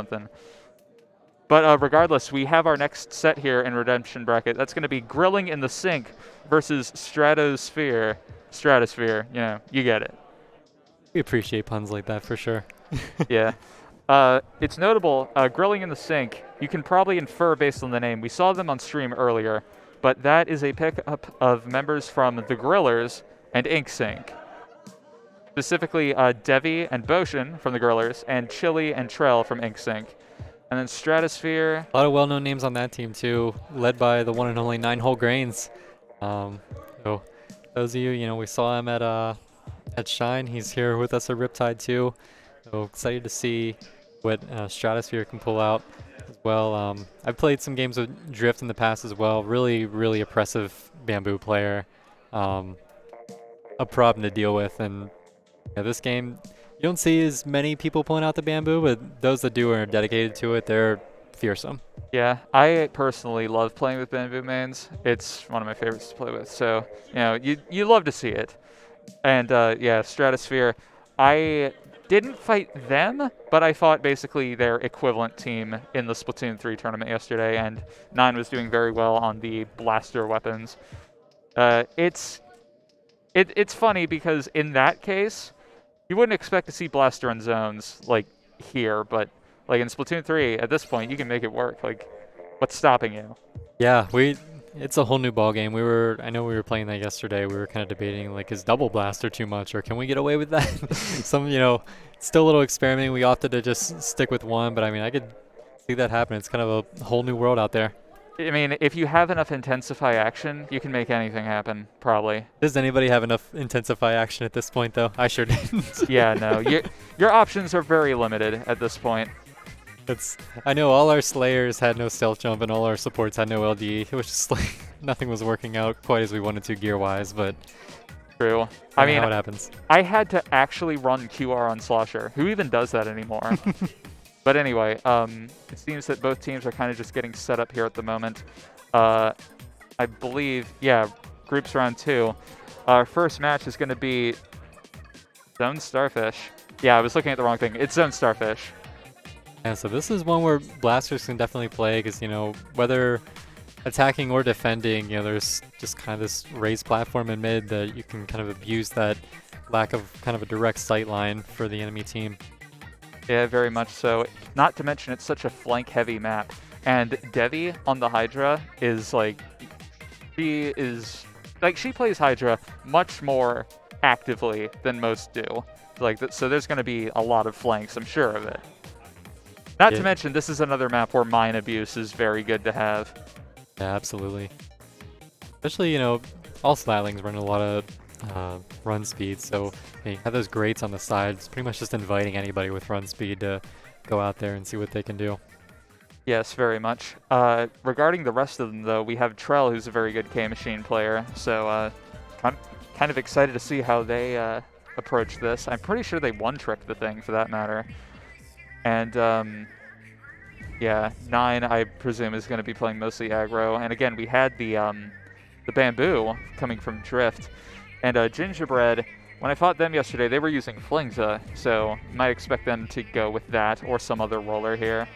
something. But regardless, we have our next set here in Redemption Bracket. That's going to be Grilling in the Sink versus Stratosphere. Stratosphere, you get it. We appreciate puns like that for sure. Yeah. It's notable, Grilling in the Sink, you can probably infer based on the name. We saw them on stream earlier, but that is a pickup of members from The Grillers and Inkling. Specifically, Devi and Boshin from The Grillers, and Chili and Trell from Inkling. And then Stratosphere. A lot of well-known names on that team too, led by the one and only 9-Hole Grains. So those of you, we saw him at Shine. He's here with us at Riptide too. So excited to see what Stratosphere can pull out as well. I've played some games with Drift in the past as well. Really, really oppressive bamboo player. A problem to deal with, and this game, you don't see as many people pulling out the bamboo, but those that do are dedicated to it. They're fearsome. Yeah, I personally love playing with bamboo mains. It's one of my favorites to play with. So, you love to see it. And yeah, Stratosphere, I didn't fight them, but I fought basically their equivalent team in the Splatoon 3 tournament yesterday, and 9 was doing very well on the blaster weapons. It's funny because in that case, you wouldn't expect to see blaster in zones like here, but like in Splatoon 3, at this point, you can make it work. Like, what's stopping you? Yeah, it's a whole new ball game. I know we were playing that yesterday. We were kind of debating, like, is double blaster too much, or can we get away with that? Still a little experimenting. We opted to just stick with one, but I mean, I could see that happen. It's kind of a whole new world out there. I mean, if you have enough intensify action, you can make anything happen, probably. Does anybody have enough intensify action at this point, though? I sure didn't. Yeah, no. Your options are very limited at this point. I know all our Slayers had no stealth jump and all our supports had no LD. It was just like nothing was working out quite as we wanted to gear-wise, but true. I mean, how it happens. I had to actually run QR on Slosher. Who even does that anymore? But anyway, it seems that both teams are kind of just getting set up here at the moment. I believe, yeah, groups round 2. Our first match is going to be Zone Starfish. Yeah, I was looking at the wrong thing. It's Zone Starfish. Yeah, so this is one where blasters can definitely play because, whether attacking or defending, there's just kind of this raised platform in mid that you can kind of abuse that lack of kind of a direct sight line for the enemy team. Yeah, very much so. Not to mention it's such a flank-heavy map. And Devi on the Hydra is she plays Hydra much more actively than most do. So there's going to be a lot of flanks, I'm sure of it. Not to mention, this is another map where mine abuse is very good to have. Yeah, absolutely. Especially, all Slatlings run a lot of run speed, so you have those grates on the sides. Pretty much just inviting anybody with run speed to go out there and see what they can do. Yes, very much. Regarding the rest of them, though, we have Trell, who's a very good K-Machine player, so I'm kind of excited to see how they approach this. I'm pretty sure they one-tricked the thing, for that matter. And, yeah, 9, I presume, is going to be playing mostly aggro. And again, we had the bamboo coming from Drift. And Gingerbread, when I fought them yesterday, they were using Flingza, so might expect them to go with that or some other roller here.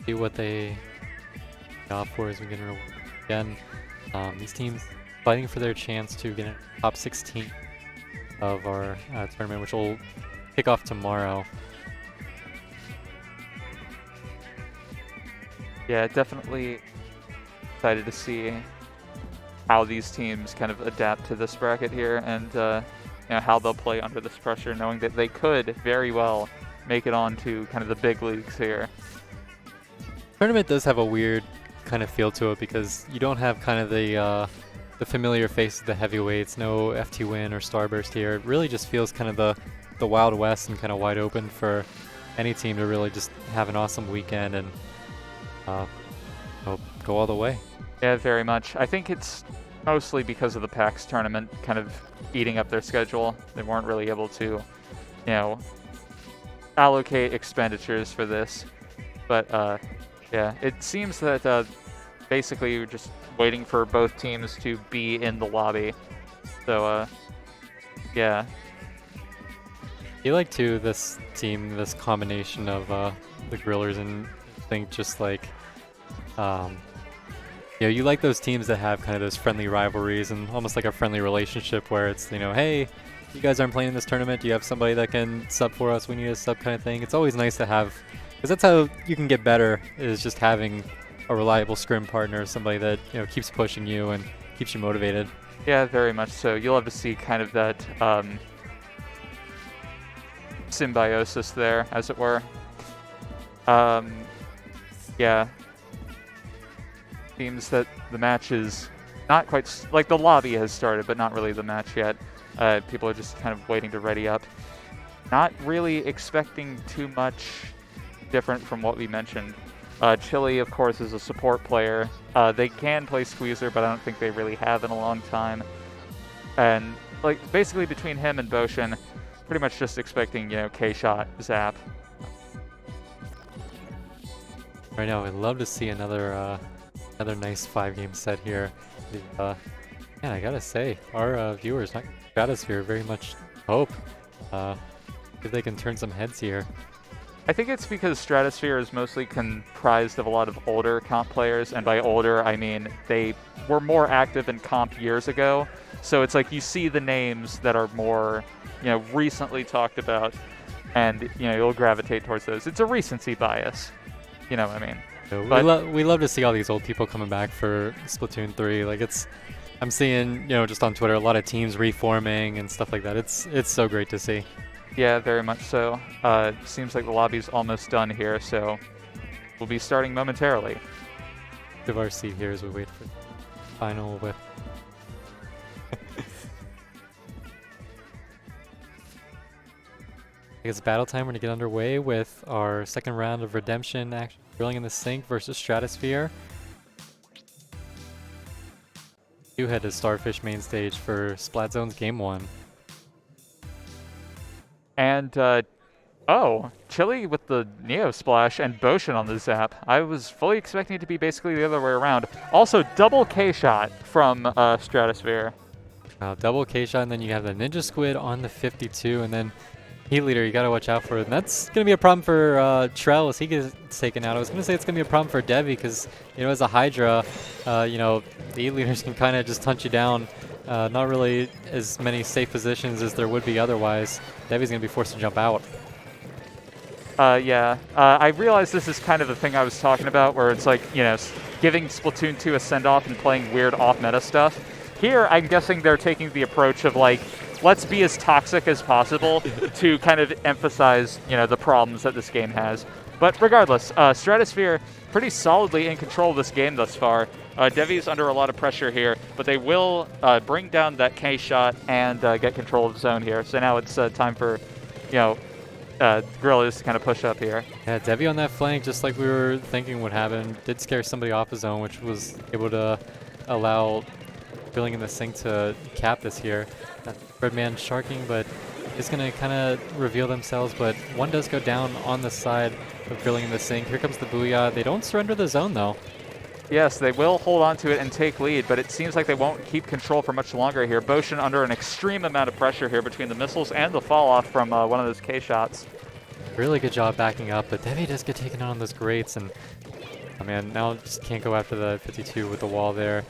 See what they opt for as we get again. These teams fighting for their chance to get in top 16 of our tournament, which will kick off tomorrow. Yeah, definitely excited to see how these teams kind of adapt to this bracket here and how they'll play under this pressure, knowing that they could very well make it on to kind of the big leagues here. Tournament does have a weird kind of feel to it because you don't have kind of the familiar face of the heavyweights, no FT Win or Starburst here. It really just feels kind of the Wild West and kind of wide open for any team to really just have an awesome weekend and go all the way. Yeah, very much. I think it's mostly because of the PAX tournament kind of eating up their schedule. They weren't really able to, allocate expenditures for this. But, yeah, it seems that basically you're just waiting for both teams to be in the lobby. So, yeah. You like too this team, this combination of the grillers, and I think just like you like those teams that have kind of those friendly rivalries and almost like a friendly relationship where it's, hey, you guys aren't playing in this tournament. Do you have somebody that can sub for us? We need a sub kind of thing. It's always nice to have, because that's how you can get better, is just having a reliable scrim partner, somebody that keeps pushing you and keeps you motivated. Yeah, very much so. You'll have to see kind of that symbiosis there, as it were. Yeah. Seems that the match is not quite like the lobby has started, but not really the match yet. People are just kind of waiting to ready up. Not really expecting too much different from what we mentioned. Chili, of course, is a support player. They can play Squeezer, but I don't think they really have in a long time. And like basically between him and Boshin, pretty much just expecting K-shot, zap. Right now, I'd love to see another nice 5-game set here. Man, I gotta say, our viewers, not Stratosphere, very much hope if they can turn some heads here. I think it's because Stratosphere is mostly comprised of a lot of older comp players, and by older, I mean they were more active in comp years ago. So it's like you see the names that are more, recently talked about, and you'll gravitate towards those. It's a recency bias. You know what I mean? We love to see all these old people coming back for Splatoon 3. Like I'm seeing, just on Twitter, a lot of teams reforming and stuff like that. It's so great to see. Yeah, very much so. Seems like the lobby's almost done here, so we'll be starting momentarily. Give our seat here as we wait for the final whip. It's battle time. We're going to get underway with our second round of Redemption action. Grilling in the Sink versus Stratosphere. You head to Starfish main stage for Splat Zone's Game 1. And, Chili with the Neo Splash and Boshin on the zap. I was fully expecting it to be basically the other way around. Also, double K-shot from Stratosphere. Double K-shot, and then you have the Ninja Squid on the 52, and then Heat Leader, you gotta watch out for it. And that's going to be a problem for Trell as he gets taken out. I was going to say it's going to be a problem for Devi because, as a Hydra, the Heat Leaders can kind of just hunt you down. Not really as many safe positions as there would be otherwise. Devi's going to be forced to jump out. Yeah. I realize this is kind of the thing I was talking about where it's like, giving Splatoon 2 a send-off and playing weird off-meta stuff. Here, I'm guessing they're taking the approach of like, let's be as toxic as possible to kind of emphasize, the problems that this game has. But regardless, Stratosphere pretty solidly in control of this game thus far. Devi's under a lot of pressure here, but they will bring down that K-shot and get control of the zone here. So now it's time for, Gorillas to kind of push up here. Yeah, Devi on that flank, just like we were thinking would happen, did scare somebody off the zone, which was able to allow Grilling in the Sink to cap this here. Redman sharking, but it's going to kind of reveal themselves, but one does go down on the side of Grilling in the Sink. Here comes the Booyah. They don't surrender the zone, though. Yes, they will hold on to it and take lead, but it seems like they won't keep control for much longer here. Boshin under an extreme amount of pressure here between the missiles and the fall-off from one of those K-shots. Really good job backing up, but Devi does get taken out on those grates, and, oh man, now just can't go after the 52 with the wall there.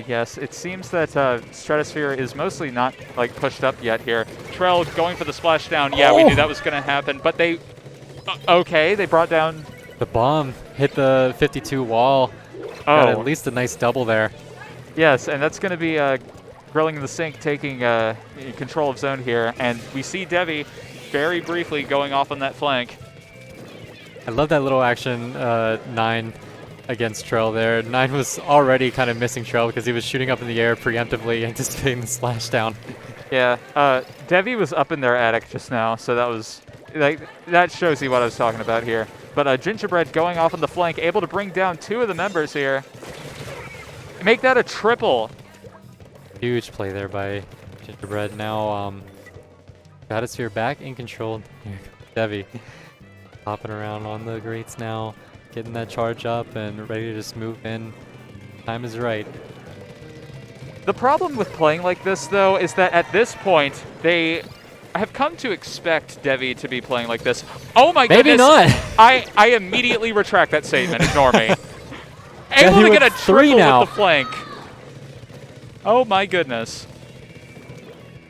Yes, it seems that Stratosphere is mostly not pushed up yet here. Trell going for the splashdown. Yeah, we knew that was going to happen, but they... okay, they brought down... The bomb hit the 52 wall. Got at least a nice double there. Yes, and that's going to be Grilling in the Sink taking control of zone here, and we see Devi very briefly going off on that flank. I love that little action 9 against Trell there. 9 was already kind of missing Trell because he was shooting up in the air preemptively, anticipating the splashdown. Yeah, Devi was up in their attic just now, so that was that shows you what I was talking about here. But Gingerbread going off on the flank, able to bring down 2 of the members here. Make that a triple. Huge play there by Gingerbread. Now, Stratosphere back in control. Here comes Devi. Hopping around on the grates now. Getting that charge up and ready to just move in. Time is right. The problem with playing like this, though, is that at this point, they have come to expect Devi to be playing like this. Oh my Maybe goodness! not. I immediately retract that statement. Ignore me. Able Devi to with get a 3 triple now. with the flank. Oh my goodness.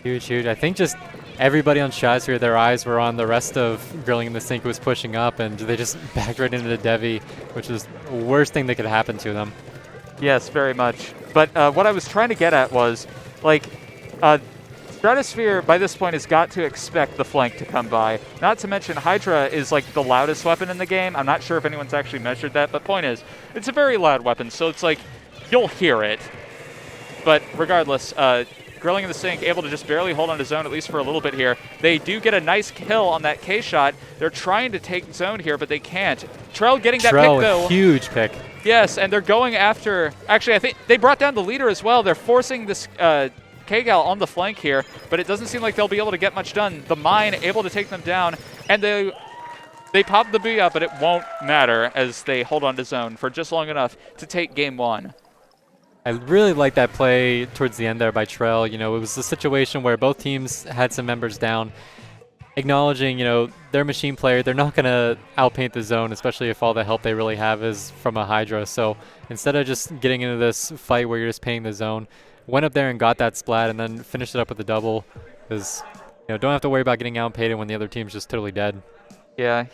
Huge, huge. I think just everybody on Stratosphere, their eyes were on the rest of Grilling in the Sink who was pushing up, and they just backed right into the Devi, which was the worst thing that could happen to them. Yes, very much. But what I was trying to get at was, like, Stratosphere by this point has got to expect the flank to come by. Not to mention Hydra is like the loudest weapon in the game. I'm not sure if anyone's actually measured that, but point is, it's a very loud weapon, so it's like, you'll hear it. But regardless, Grilling in the Sink able to just barely hold on to zone, at least for a little bit here. They do get a nice kill on that K shot. They're trying to take zone here, but they can't. Trell getting that pick, though. Huge pick. Yes, and they're going after... Actually, I think they brought down the leader as well. They're forcing this K-Gal on the flank here, but it doesn't seem like they'll be able to get much done. The Mine able to take them down, and they pop the Booyah, but it won't matter as they hold on to zone for just long enough to take game 1. I really like that play towards the end there by Trell. You know, it was a situation where both teams had some members down, acknowledging, you know, their machine player, they're not going to outpaint the zone, especially if all the help they really have is from a Hydra. So instead of just getting into this fight where you're just painting the zone, went up there and got that splat and then finished it up with a double. Because, you know, don't have to worry about getting outpainted when the other team's just totally dead. Yeah,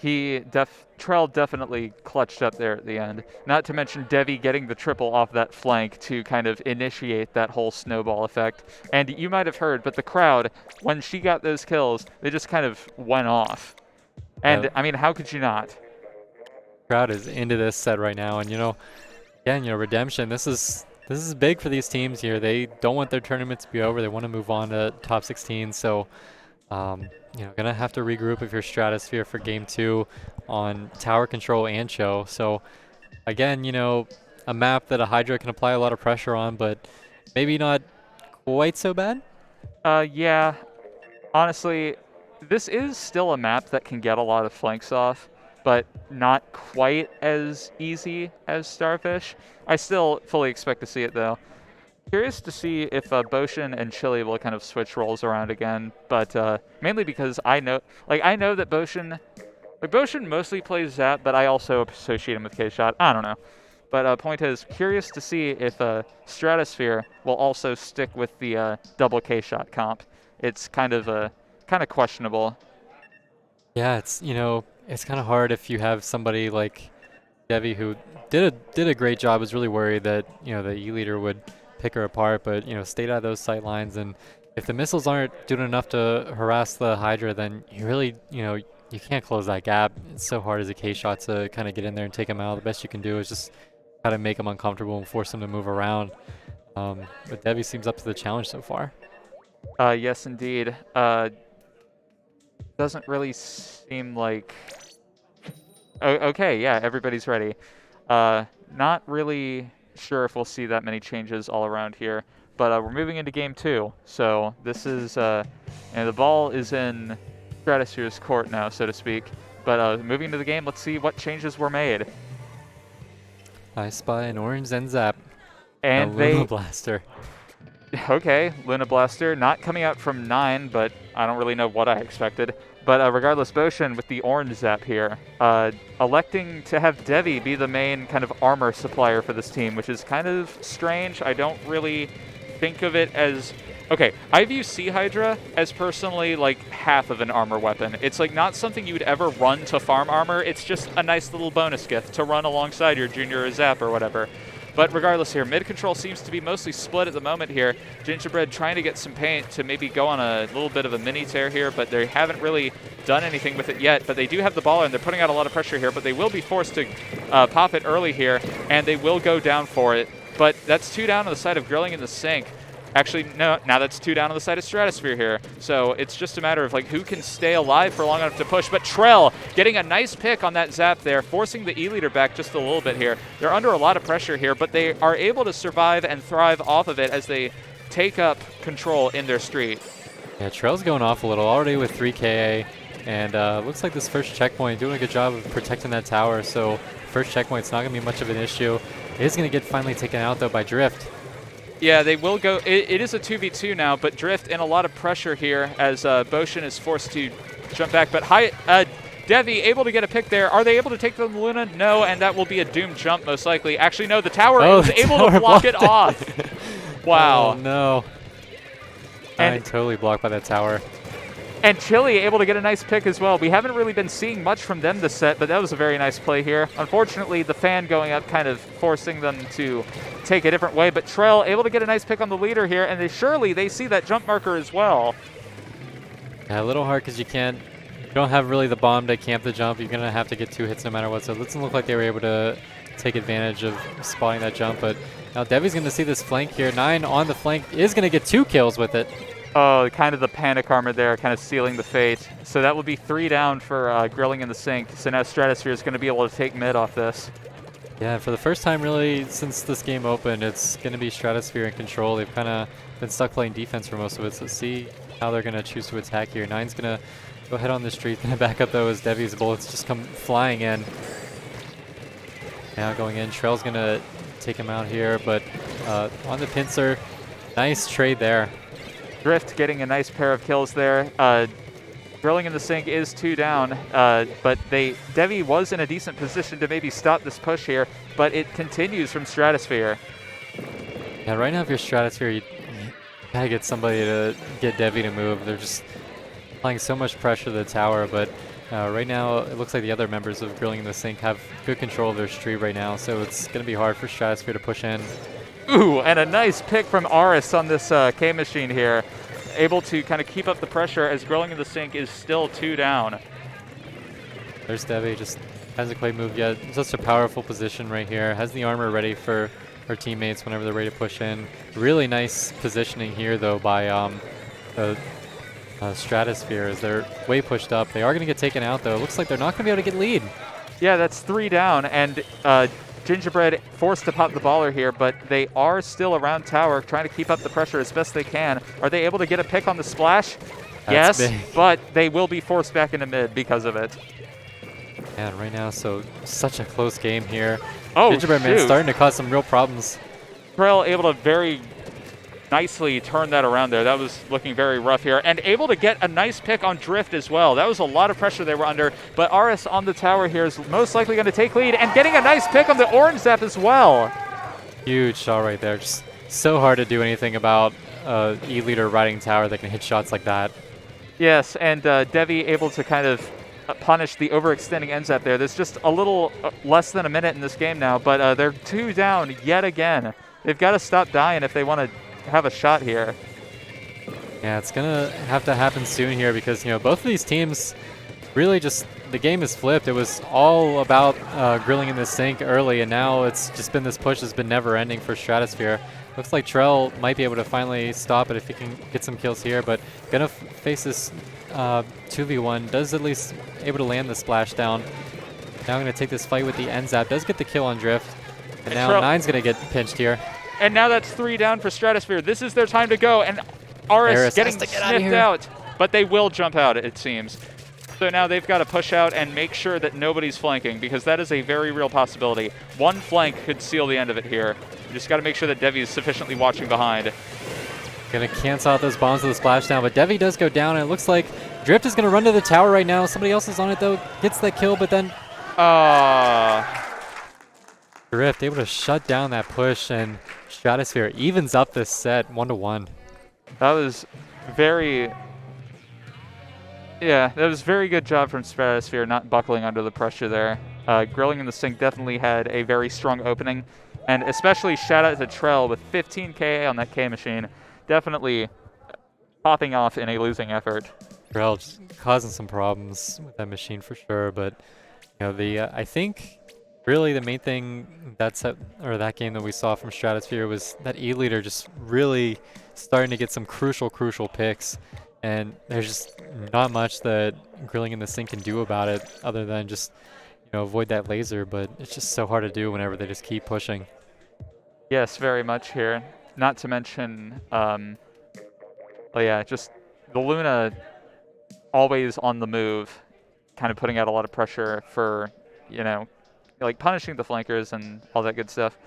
Trell definitely clutched up there at the end. Not to mention Devi getting the triple off that flank to kind of initiate that whole snowball effect. And you might have heard, but the crowd, when she got those kills, they just kind of went off. And, I mean, how could you not? Crowd is into this set right now. And, you know, again, you know, Redemption, this is big for these teams here. They don't want their tournament to be over. They want to move on to top 16. So, you know, gonna have to regroup if you're Stratosphere for game 2 on tower control and show. So again, you know, a map that a Hydra can apply a lot of pressure on, but maybe not quite so bad. Yeah, honestly, this is still a map that can get a lot of flanks off, but not quite as easy as Starfish. I still fully expect to see it though. Curious to see if Boshin and Chili will kind of switch roles around again, but mainly because I know that Boshin mostly plays Zap, but I also associate him with K-Shot. I don't know. But point is, curious to see if Stratosphere will also stick with the double K-Shot comp. It's kind of questionable. Yeah, it's, you know, it's kind of hard if you have somebody like Devi who did a great job. Was really worried that, you know, the E-Leader would pick her apart, but, you know, stayed out of those sight lines. And if the missiles aren't doing enough to harass the Hydra, then you really, you know, you can't close that gap. It's so hard as a K-Shot to kind of get in there and take them out. The best you can do is just kind of make them uncomfortable and force them to move around. But Devi seems up to the challenge so far. Yes, indeed. Doesn't really seem like... okay, yeah, everybody's ready. Not really sure if we'll see that many changes all around here, but we're moving into game 2. So this is, and the ball is in Stratosphere's court now, so to speak. But moving into the game, let's see what changes were made. I spy an orange Zen Zap. And Luna Blaster. Okay, Luna Blaster, not coming out from 9, but I don't really know what I expected. But regardless, Boshin with the orange Zap here, electing to have Devi be the main kind of armor supplier for this team, which is kind of strange. I don't really think of it as... Okay, I view Sea Hydra as personally like half of an armor weapon. It's like not something you would ever run to farm armor. It's just a nice little bonus gift to run alongside your junior or Zap or whatever. But regardless here, mid control seems to be mostly split at the moment here. Gingerbread trying to get some paint to maybe go on a little bit of a mini tear here, but they haven't really done anything with it yet. But they do have the ball and they're putting out a lot of pressure here, but they will be forced to pop it early here, and they will go down for it. But that's 2 down on the side of Grilling in the Sink. Actually, no, now that's 2 down on the side of Stratosphere here. So it's just a matter of like who can stay alive for long enough to push. But Trell getting a nice pick on that Zap there, forcing the E-Leader back just a little bit here. They're under a lot of pressure here, but they are able to survive and thrive off of it as they take up control in their street. Yeah, Trell's going off a little, already with 3 KA. And looks like this first checkpoint, doing a good job of protecting that tower. So first checkpoint's not going to be much of an issue. It is going to get finally taken out, though, by Drift. Yeah, they will go. It is a 2v2 now, but Drift in a lot of pressure here as Boshin is forced to jump back. But Devi able to get a pick there. Are they able to take the Luna? No, and that will be a doomed jump most likely. Actually, no, the tower was the able tower to block it blocked off. Wow. Oh, no. And Totally blocked by that tower. And Chili able to get a nice pick as well. We haven't really been seeing much from them this set, but that was a very nice play here. Unfortunately, the fan going up kind of forcing them to take a different way, but Trell able to get a nice pick on the leader here, and they see that jump marker as well. Yeah, a little hard because you don't have really the bomb to camp the jump. You're going to have to get 2 hits no matter what, so it doesn't look like they were able to take advantage of spotting that jump, but now Devi's going to see this flank here. 9 on the flank is going to get 2 kills with it. Oh, kind of the panic armor there, kind of sealing the fate. So that will be 3 down for Grilling in the Sink. So now Stratosphere is going to be able to take mid off this. Yeah, for the first time really since this game opened, it's going to be Stratosphere in control. They've kind of been stuck playing defense for most of it, so see how they're going to choose to attack here. 9's going to go ahead on the street, going to back up though as Devi's bullets just come flying in. Now going in, Trell's going to take him out here, but on the pincer, nice trade there. Drift getting a nice pair of kills there. Grilling in the Sink is 2 down, but Devi was in a decent position to maybe stop this push here, but it continues from Stratosphere. Yeah, right now if you're Stratosphere, you gotta get somebody to get Devi to move. They're just applying so much pressure to the tower, but right now it looks like the other members of Grilling in the Sink have good control of their street right now, so it's gonna be hard for Stratosphere to push in. Ooh, and a nice pick from Aris on this K-Machine here. Able to kind of keep up the pressure as Grilling in the Sink is still 2 down. There's Devi, just hasn't quite moved yet. Such a powerful position right here. Has the armor ready for her teammates whenever they're ready to push in. Really nice positioning here though by the Stratosphere as they're way pushed up. They are going to get taken out though. It looks like they're not going to be able to get lead. Yeah, that's 3 down, and Gingerbread forced to pop the baller here, but they are still around tower, trying to keep up the pressure as best they can. Are they able to get a pick on the splash? That's yes, big. But they will be forced back into mid because of it. And right now, so such a close game here. Oh, Gingerbread Man starting to cause some real problems. Trell able to very nicely turn that around there. That was looking very rough here. And able to get a nice pick on Drift as well. That was a lot of pressure they were under. But Aris on the tower here is most likely going to take lead. And getting a nice pick on the orange zap as well. Huge shot right there. Just so hard to do anything about E-Leader riding tower that can hit shots like that. Yes, and Devi able to kind of punish the overextending end zap there. There's just a little less than a minute in this game now. But they're 2 down yet again. They've got to stop dying if they want to have a shot here. Yeah, it's gonna have to happen soon here because both of these teams really just the game is flipped. It was all about Grilling in the Sink early, and now it's just been this push that's been never ending for Stratosphere. Looks like Trell might be able to finally stop it if he can get some kills here, but gonna face this 2v1. Does at least able to land the splashdown. Now gonna take this fight with the end zap. Does get the kill on Drift, and now 9's gonna get pinched here. And now that's 3 down for Stratosphere. This is their time to go, and Aris getting sniffed out. But they will jump out, it seems. So now they've got to push out and make sure that nobody's flanking, because that is a very real possibility. One flank could seal the end of it here. You just got to make sure that Devi is sufficiently watching behind. Gonna cancel out those bombs with the splashdown, but Devi does go down, and it looks like Drift is gonna run to the tower right now. Somebody else is on it though, gets that kill, but then Drift able to shut down that push, and Stratosphere evens up this set 1-1. That was very good job from Stratosphere not buckling under the pressure there. Grilling in the Sink definitely had a very strong opening, and especially shout out to Trell with 15 KA on that K-Machine. Definitely popping off in a losing effort. Trell just causing some problems with that machine for sure, but I think really the main thing that game that we saw from Stratosphere was that E-Leader just really starting to get some crucial picks, and there's just not much that Grilling in the Sink can do about it other than just avoid that laser, but it's just so hard to do whenever they just keep pushing. Yes, very much here. Not to mention, just the Luna always on the move, kind of putting out a lot of pressure for, like punishing the flankers and all that good stuff.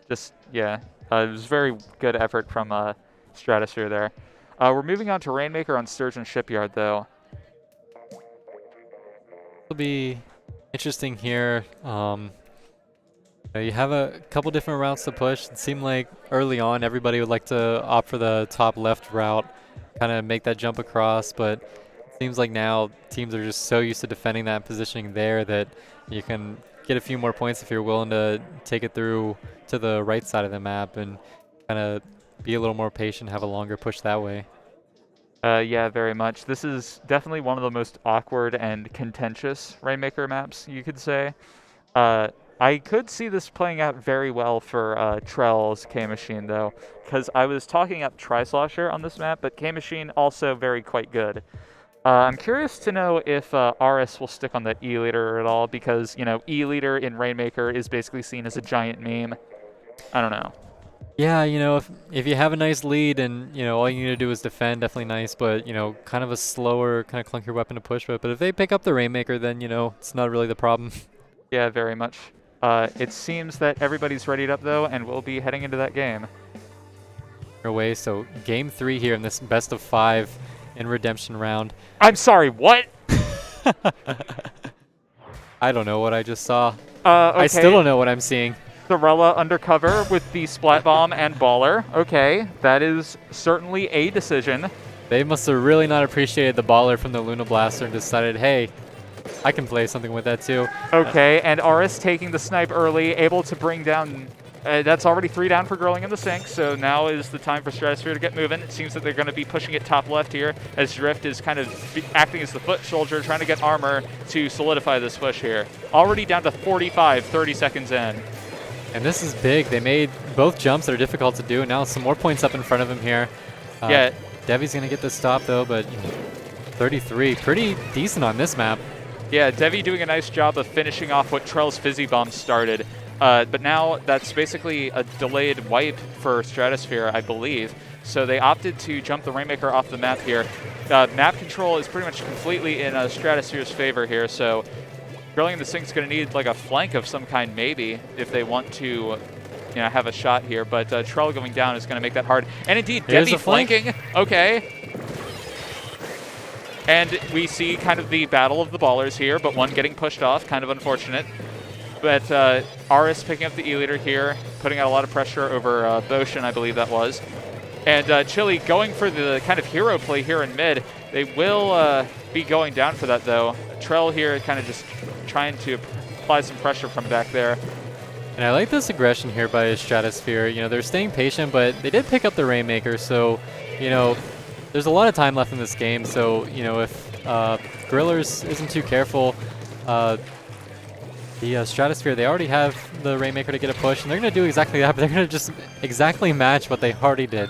just, yeah, it was very good effort from Stratosphere there. We're moving on to Rainmaker on Sturgeon Shipyard, though. It'll be interesting here. You have a couple different routes to push. It seemed like early on everybody would like to opt for the top left route, kind of make that jump across, but it seems like now teams are just so used to defending that positioning there that you can get a few more points if you're willing to take it through to the right side of the map and kind of be a little more patient, have a longer push that way. Yeah, very much. This is definitely one of the most awkward and contentious Rainmaker maps, you could say. I could see this playing out very well for Trell's K-Machine, though, because I was talking up Tri-Slosher on this map, but K-Machine also very quite good. I'm curious to know if RS will stick on that E-Leader at all, because, you know, E-Leader in Rainmaker is basically seen as a giant meme. I don't know. Yeah, you know, if you have a nice lead and, you know, all you need to do is defend, definitely nice, but, you know, kind of a slower, kind of clunkier weapon to push with. But if they pick up the Rainmaker, then, you know, it's not really the problem. Yeah, very much. It seems that everybody's readied up, though, and we'll be heading into that game. Away, so game 3 here in this best of 5 in redemption round. I'm sorry, what? I don't know what I just saw. Okay. I still don't know what I'm seeing. Sorella undercover with the Splat Bomb and Baller. Okay, that is certainly a decision. They must have really not appreciated the baller from the Luna Blaster and decided, hey, I can play something with that too. Okay, and RS taking the snipe early, able to bring down... that's already 3 down for Grilling in the Sink, so now is the time for Stratosphere to get moving. It seems that they're going to be pushing it top left here, as Drift is kind of acting as the foot soldier, trying to get armor to solidify this push here. Already down to 45, 30 seconds in. And this is big. They made both jumps that are difficult to do, and now some more points up in front of him here. Yeah. Devi's going to get the stop, though, but 33. Pretty decent on this map. Yeah, Devi doing a nice job of finishing off what Trell's Fizzy Bomb started. But now that's basically a delayed wipe for Stratosphere, I believe. So they opted to jump the Rainmaker off the map here. Map control is pretty much completely in Stratosphere's favor here, so Grilling in the Sink's going to need like a flank of some kind maybe if they want to, you know, have a shot here. But Trell going down is going to make that hard. And indeed, Devi flanking. Okay. And we see kind of the battle of the ballers here, but one getting pushed off, kind of unfortunate. But RS picking up the E-Leader here, putting out a lot of pressure over Boshin, I believe that was. And Chili going for the kind of hero play here in mid. They will be going down for that, though. Trell here kind of just trying to apply some pressure from back there. And I like this aggression here by Stratosphere. You know, they're staying patient, but they did pick up the Rainmaker, so, you know, there's a lot of time left in this game. So, you know, if Grillers isn't too careful, the Stratosphere, they already have the Rainmaker to get a push, and they're going to do exactly that, but they're going to just exactly match what they already did.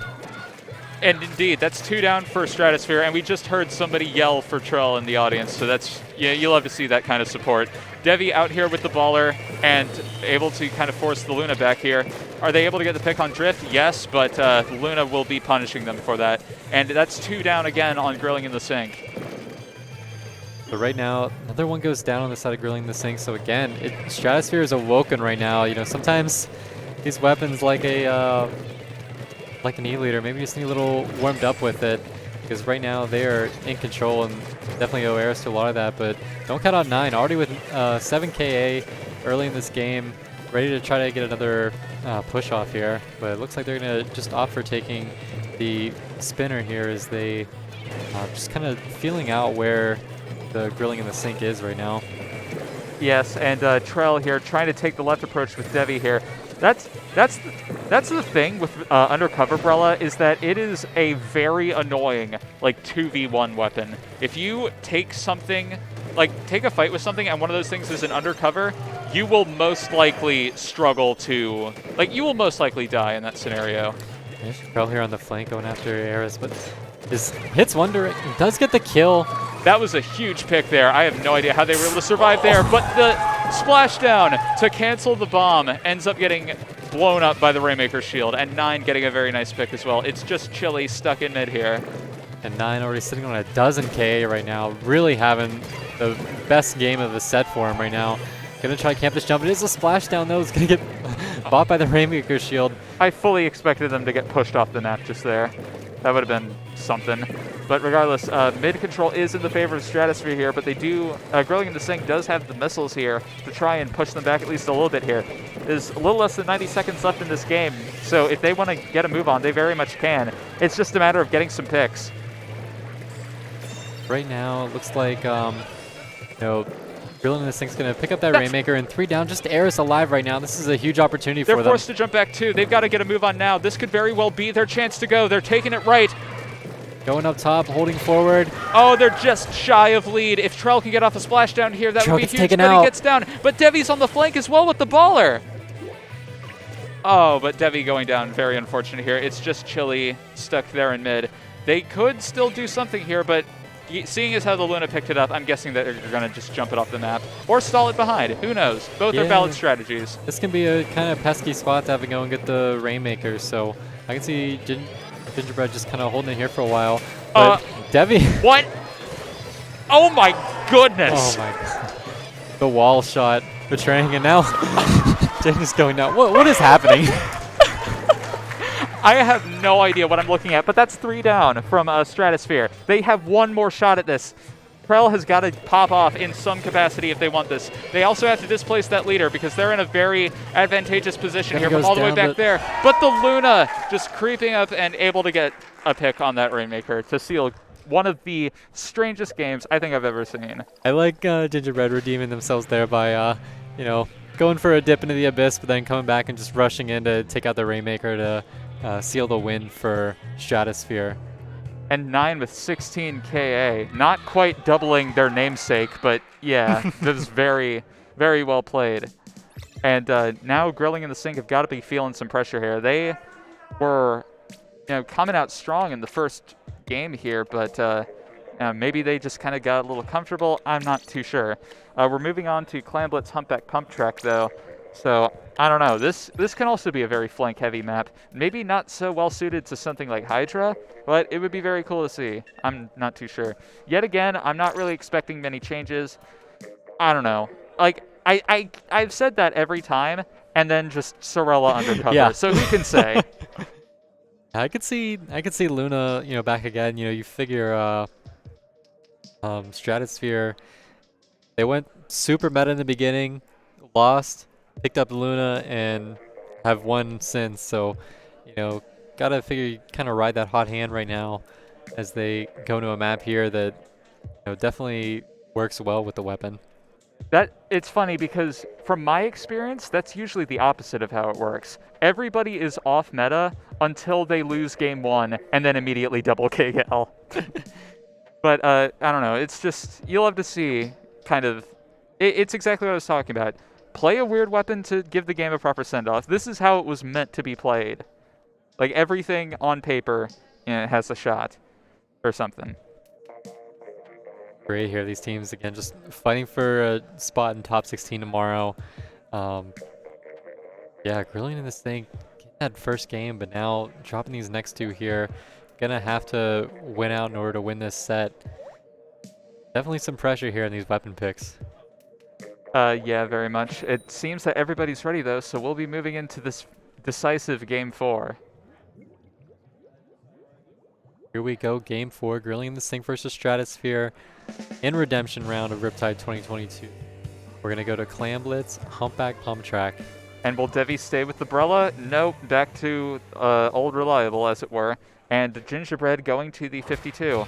And indeed, that's 2 down for Stratosphere, and we just heard somebody yell for Trell in the audience, so that's, yeah, you love to see that kind of support. Devi out here with the baller and able to kind of force the Luna back here. Are they able to get the pick on Drift? Yes, but Luna will be punishing them for that. And that's 2 down again on Grilling in the Sink. But right now, another one goes down on the side of Grilling in the Sink, so again, Stratosphere is awoken right now. You know, sometimes these weapons like a... like an E-Leader, maybe just need a little warmed up with it, because right now they are in control and definitely owe Eris to a lot of that, but don't count out 9, already with 7 KA early in this game, ready to try to get another push off here, but it looks like they're going to just opt for taking the spinner here as they just kind of feeling out where the Grilling in the Sink is right now. Yes, and Trell here trying to take the left approach with Devi here. That's the thing with Undercover Brella, is that it is a very annoying, like, 2v1 weapon. If you take something, like, take a fight with something and one of those things is an undercover, you will most likely struggle to, like, you will most likely die in that scenario. Trell here on the flank going after Eris, but just hits one direct, does get the kill. That was a huge pick there. I have no idea how they were able to survive there, but the splashdown to cancel the bomb ends up getting blown up by the Rainmaker shield, and 9 getting a very nice pick as well. It's just Chili stuck in mid here. And 9 already sitting on a dozen KA right now, really having the best game of the set for him right now. Gonna try to camp this jump. It is a splashdown though. It's gonna get bought by the Rainmaker shield. I fully expected them to get pushed off the map just there. That would have been something. But regardless, mid control is in the favor of Stratosphere here, but they do, Grilling in the Sink does have the missiles here to try and push them back at least a little bit here. There's a little less than 90 seconds left in this game, so if they want to get a move on, they very much can. It's just a matter of getting some picks. Right now, it looks like, Grilling in the Sink's going to pick up that Rainmaker, and 3 down. Just Air is alive right now. This is a huge opportunity for them. They're forced to jump back too. They've got to get a move on now. This could very well be their chance to go. They're taking it right. Going up top, holding forward. Oh, they're just shy of lead. If Trell can get off a splashdown here, that would be huge, but he gets down. But Devi's on the flank as well with the baller. Oh, but Devi going down. Very unfortunate here. It's just Chili stuck there in mid. They could still do something here, but seeing as how the Luna picked it up, I'm guessing that they're going to just jump it off the map or stall it behind. Who knows? Both are valid strategies. This can be a kind of pesky spot to have to go and get the Rainmaker, so I can see Gingerbread just kind of holding it here for a while. But Devi. What? Oh my goodness. Oh my god. The wall shot betraying, and now Jen is going down. What is happening? I have no idea what I'm looking at, but that's 3 down from Stratosphere. They have one more shot at this. Trell has got to pop off in some capacity if they want this. They also have to displace that leader because they're in a very advantageous position here from all the way back there. But the Luna just creeping up and able to get a pick on that Rainmaker to seal one of the strangest games I think I've ever seen. I like Gingerbread redeeming themselves there by, going for a dip into the abyss, but then coming back and just rushing in to take out the Rainmaker to seal the win for Stratosphere. And 9 with 16 KA. Not quite doubling their namesake, but yeah, that was very, very well played. And now Grilling in the Sink have got to be feeling some pressure here. They were, coming out strong in the first game here, but maybe they just kind of got a little comfortable. I'm not too sure. We're moving on to Clan Blitz Humpback Pump Track, though. So, I don't know. This can also be a very flank-heavy map. Maybe not so well-suited to something like Hydra, but it would be very cool to see. I'm not too sure. Yet again, I'm not really expecting many changes. I don't know. Like, I've said that every time, and then just Sorella undercover. Yeah. So who can say? I could see Luna, back again. You figure Stratosphere, they went super meta in the beginning, lost, picked up Luna, and have won since. So, gotta figure you kind of ride that hot hand right now as they go to a map here that definitely works well with the weapon. It's funny because from my experience, that's usually the opposite of how it works. Everybody is off meta until they lose game 1 and then immediately double KL. But I don't know. It's just, you'll have to see kind of, it's exactly what I was talking about. Play a weird weapon to give the game a proper send-off. This is how it was meant to be played. Like everything on paper has a shot or something. Great here. These teams, again, just fighting for a spot in top 16 tomorrow. Yeah, Grilling in this thing, getting that first game, but now dropping these next 2 here. Gonna have to win out in order to win this set. Definitely some pressure here in these weapon picks. Yeah, very much. It seems that everybody's ready, though, so we'll be moving into this decisive Game 4. Here we go, Game 4, Grilling in the Sink versus Stratosphere in Redemption round of Riptide 2022. We're going to go to Clan Blitz, Humpback Pump Track. And will Devi stay with the Brella? Nope, back to old reliable, as it were. And Gingerbread going to the 52.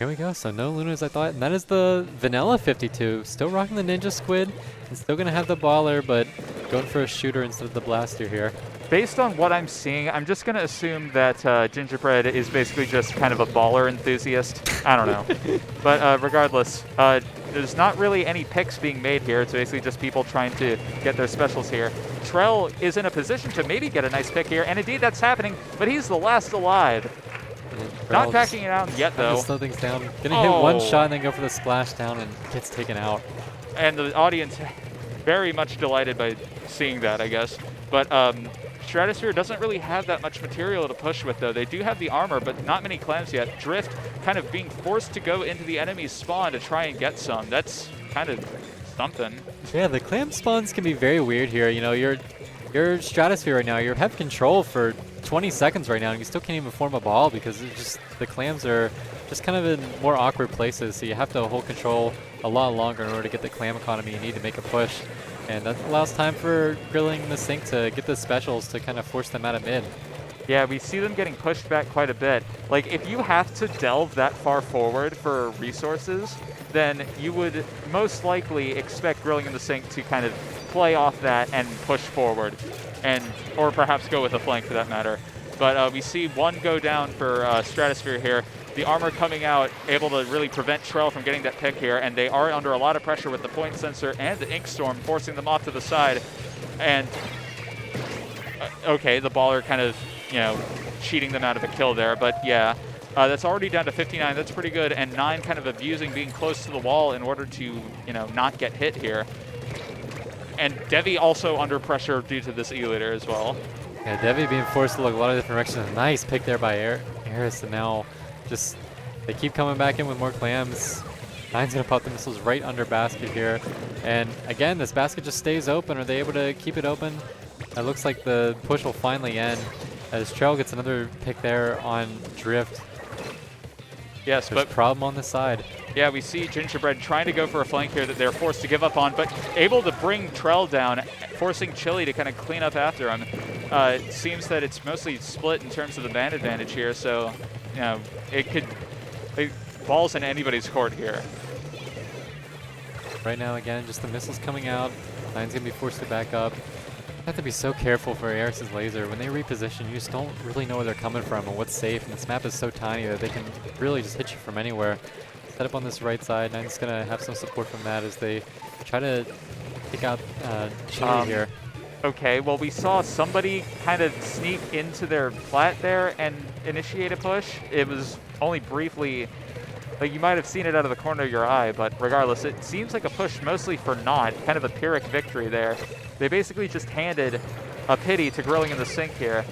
Here we go, so no Luna as I thought, and that is the Vanilla 52. Still rocking the Ninja Squid, and still going to have the Baller, but going for a shooter instead of the Blaster here. Based on what I'm seeing, I'm just going to assume that Gingerbread is basically just kind of a baller enthusiast. I don't know. But regardless, there's not really any picks being made here. It's basically just people trying to get their specials here. Trell is in a position to maybe get a nice pick here, and indeed that's happening, but he's the last alive. Not backing it out yet, though. Slow things down. Gonna hit one shot and then go for the splash down and gets taken out. And the audience very much delighted by seeing that, I guess. But Stratosphere doesn't really have that much material to push with, though. They do have the armor, but not many clams yet. Drift kind of being forced to go into the enemy's spawn to try and get some. That's kind of something. Yeah, the clam spawns can be very weird here. You're You're Stratosphere right now. You have control for 20 seconds right now, and you still can't even form a ball because it's just the clams are just kind of in more awkward places. So you have to hold control a lot longer in order to get the clam economy you need to make a push. And that allows time for Grilling the Sink to get the specials to kind of force them out of mid. Yeah, we see them getting pushed back quite a bit. Like, if you have to delve that far forward for resources, then you would most likely expect Grilling in the Sink to kind of play off that and push forward, or perhaps go with a flank for that matter. But we see one go down for Stratosphere here. The armor coming out, able to really prevent Trell from getting that pick here, and they are under a lot of pressure with the point sensor and the Ink Storm, forcing them off to the side. And okay, the baller kind of, cheating them out of a kill there. But yeah, that's already down to 59. That's pretty good. And 9 kind of abusing being close to the wall in order to, not get hit here. And Devi also under pressure due to this E-liter as well. Yeah, Devi being forced to look a lot of different directions. Nice pick there by Eris, and now just they keep coming back in with more clams. 9's going to pop the missiles right under basket here. And again, this basket just stays open. Are they able to keep it open? It looks like the push will finally end as Trail gets another pick there on Drift. Yes, There's but problem on the side. Yeah, we see Gingerbread trying to go for a flank here that they're forced to give up on, but able to bring Trell down, forcing Chili to kind of clean up after him. It seems that it's mostly split in terms of the man advantage here, so ball's in anybody's court here. Right now, again, just the missiles coming out. 9's gonna be forced to back up. You have to be so careful for Eris's laser. When they reposition, you just don't really know where they're coming from and what's safe. And this map is so tiny that they can really just hit you from anywhere. Set up on this right side. 9's gonna have some support from that as they try to pick out Chili here. Okay, well, we saw somebody kind of sneak into their plat there and initiate a push. It was only briefly, like, you might have seen it out of the corner of your eye, but regardless, it seems like a push mostly for naught, kind of a Pyrrhic victory there. They basically just handed a pity to Grilling in the Sink here.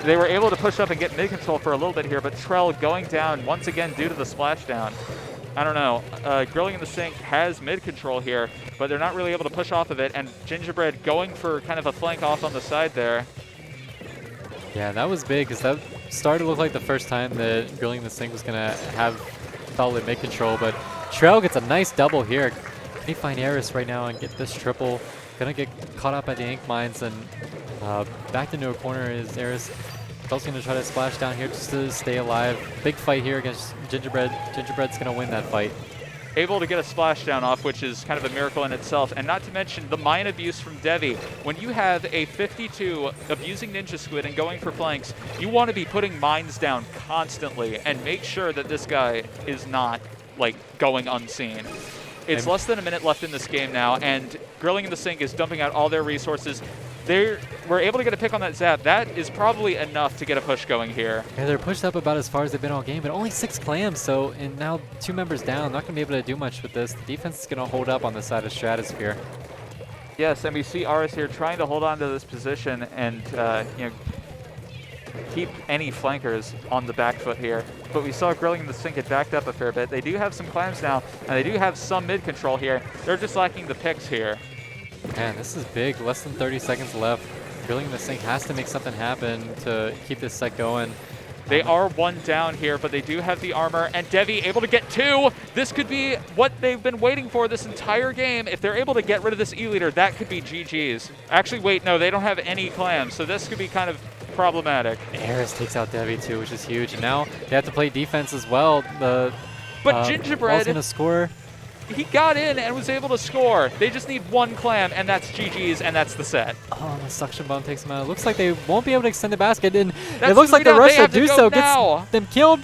They were able to push up and get mid-control for a little bit here, but Trell going down once again due to the splashdown. I don't know. Grilling in the Sink has mid-control here, but they're not really able to push off of it, and Gingerbread going for kind of a flank off on the side there. Yeah, that was big, because that started to look like the first time that Grilling in the Sink was going to have solid mid-control, but Trell gets a nice double here. Can he find Eris right now and get this triple? Gonna get caught up by the ink mines, and backed into a corner is Eris. Trell's gonna try to splash down here just to stay alive. Big fight here against Gingerbread. Gingerbread's gonna win that fight. Able to get a splashdown off, which is kind of a miracle in itself, and not to mention the mine abuse from Devi. When you have a 52 abusing Ninja Squid and going for flanks, you want to be putting mines down constantly and make sure that this guy is not, like, going unseen. It's less than a minute left in this game now, and Grilling in the Sink is dumping out all their resources. They were able to get a pick on that zap. That is probably enough to get a push going here. Yeah, they're pushed up about as far as they've been all game, but only 6 clams, so, and now 2 members down. Not going to be able to do much with this. The defense is going to hold up on the side of Stratosphere. Yes, and we see Aris here trying to hold on to this position and, keep any flankers on the back foot here. But we saw Grilling in the Sink get backed up a fair bit. They do have some clams now, and they do have some mid-control here. They're just lacking the picks here. Man, this is big. Less than 30 seconds left. Grilling in the Sink has to make something happen to keep this set going. They are 1 down here, but they do have the armor, and Devi able to get 2. This could be what they've been waiting for this entire game. If they're able to get rid of this E-liter, that could be GG's. Actually, wait, no, they don't have any clams, so this could be kind of problematic. Eris takes out Devi too, which is huge. And now they have to play defense as well. But Gingerbread, going to score. He got in and was able to score. They just need 1 clam, and that's GG's, and that's the set. Oh, the suction bomb takes them out. It looks like they won't be able to extend the basket, and That's it looks like the down. rush They to have to do go so now. gets them killed.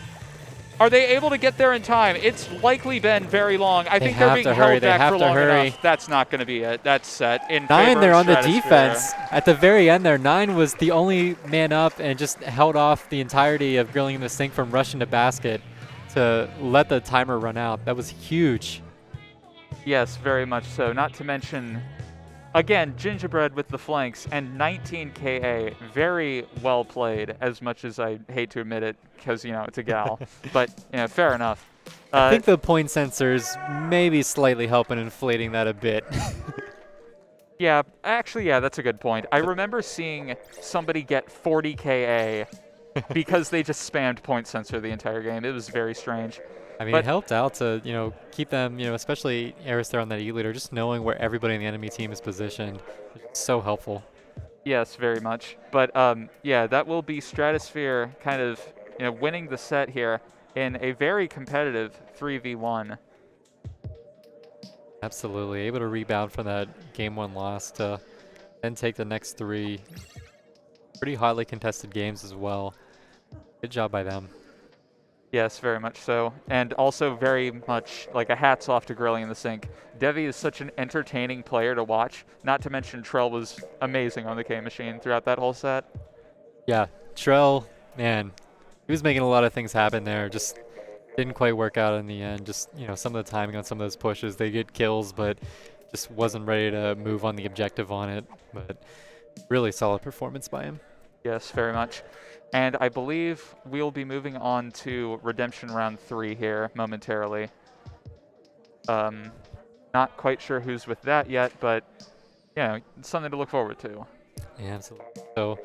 Are they able to get there in time? It's likely been very long. I think they're being to hurry. held They back have for to long hurry. enough. That's not going to be it. That's set in 9 favor there of on the Stratosphere. defense. At the very end there, 9 was the only man up and just held off the entirety of Grilling in the Sink from rushing to basket to let the timer run out. That was huge. Yes, very much so. Not to mention, again, Gingerbread with the flanks and 19 KA. Very well played, as much as I hate to admit it, because, it's a gal. But, fair enough. I think the point sensors may be slightly helping inflating that a bit. Yeah, actually, yeah, that's a good point. I remember seeing somebody get 40 KA because they just spammed point sensor the entire game. It was very strange. I mean, it But helped out to, keep them, especially Aris there on that E-leader, just knowing where everybody in the enemy team is positioned. It's so helpful. yes, very much. But yeah, that will be Stratosphere kind of winning the set here in a very competitive 3v1. Absolutely. Able to rebound from that game one loss to then take the next three pretty hotly contested games as well. Good job by them. Yes, very much so. And also very much like a hats off to Grilling in the Sink. Devi is such an entertaining player to watch, not to mention Trell was amazing on the K Machine throughout that whole set. Yeah, Trell, man, he was making a lot of things happen there. Just didn't quite work out in the end. Just, some of the timing on some of those pushes, they get kills, but just wasn't ready to move on the objective on it. But really solid performance by him. Yes, very much. And I believe we'll be moving on to Redemption Round 3 here momentarily. Not quite sure who's with that yet, but it's something to look forward to. Yeah, absolutely. So,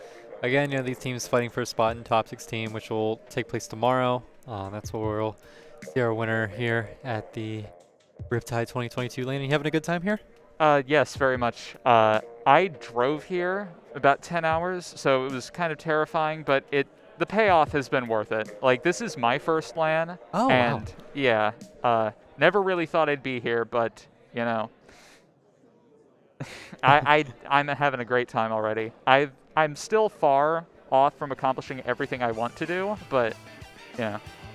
again, these teams fighting for a spot in top 16, which will take place tomorrow. That's where we'll see our winner here at the Riptide 2022 lane. Are you having a good time here? Yes, very much. I drove here about 10 hours, so it was kind of terrifying, but the payoff has been worth it. Like, this is my first LAN, Oh, wow. and yeah, never really thought I'd be here, but, I'm having a great time already. I'm still far off from accomplishing everything I want to do, but,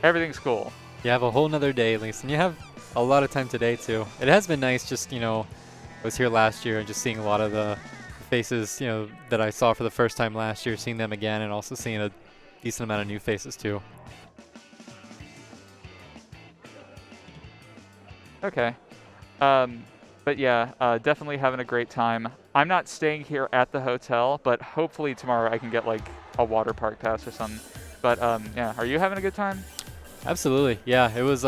everything's cool. You have a whole nother day at least, and you have a lot of time today, too. It has been nice just, I was here last year and just seeing a lot of the faces, that I saw for the first time last year, seeing them again, and also seeing a decent amount of new faces, too. Okay. But yeah, definitely having a great time. I'm not staying here at the hotel, but hopefully tomorrow I can get like a water park pass or something. But yeah, are you having a good time? Absolutely. Yeah, it was,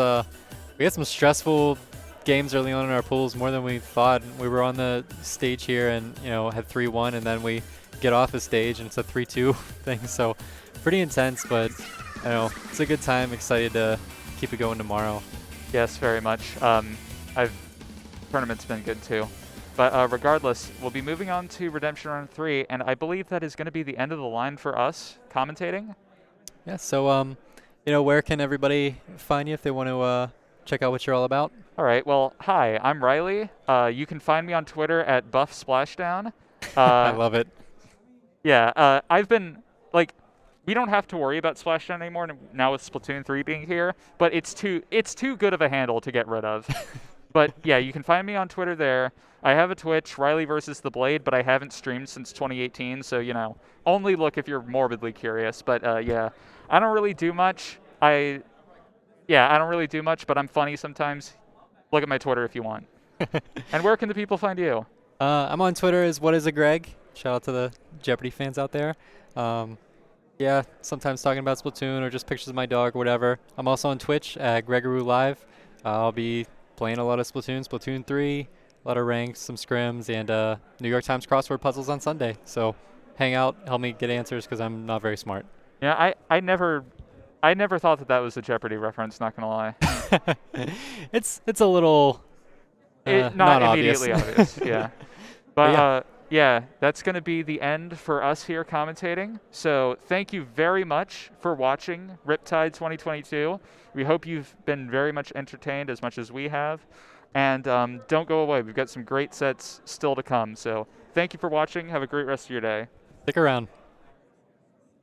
we had some stressful games early on in our pools, more than we thought. We were on the stage here and, had 3-1, and then we get off the stage and it's a 3-2 thing. So pretty intense, but, it's a good time. Excited to keep it going tomorrow. Yes, very much. Tournament's been good too. But regardless, we'll be moving on to Redemption Round 3, and I believe that is going to be the end of the line for us commentating. Yeah, so, where can everybody find you if they want to check out what you're all about? All right, well, hi, I'm Riley. You can find me on Twitter at BuffSplashdown. I love it. Yeah, I've been, like, we don't have to worry about Splashdown anymore now with Splatoon 3 being here, but it's too good of a handle to get rid of. But yeah, you can find me on Twitter there. I have a Twitch, Riley versus the Blade, but I haven't streamed since 2018, so only look if you're morbidly curious. But yeah, I don't really do much. I don't really do much, but I'm funny sometimes. Look at my Twitter if you want. And where can the people find you? I'm on Twitter as What Is a Greg. Shout out to the Jeopardy fans out there. Yeah, sometimes talking about Splatoon or just pictures of my dog or whatever. I'm also on Twitch at GreGuru Live. I'll be playing a lot of Splatoon 3, a lot of ranks, some scrims, and New York Times crossword puzzles on Sunday. So hang out, help me get answers because I'm not very smart. Yeah, I never thought that was a Jeopardy reference, not going to lie. It's a little not obvious. immediately obvious, yeah. But yeah, that's going to be the end for us here commentating. So thank you very much for watching Riptide 2022. We hope you've been very much entertained as much as we have. And don't go away. We've got some great sets still to come. So thank you for watching. Have a great rest of your day. Stick around.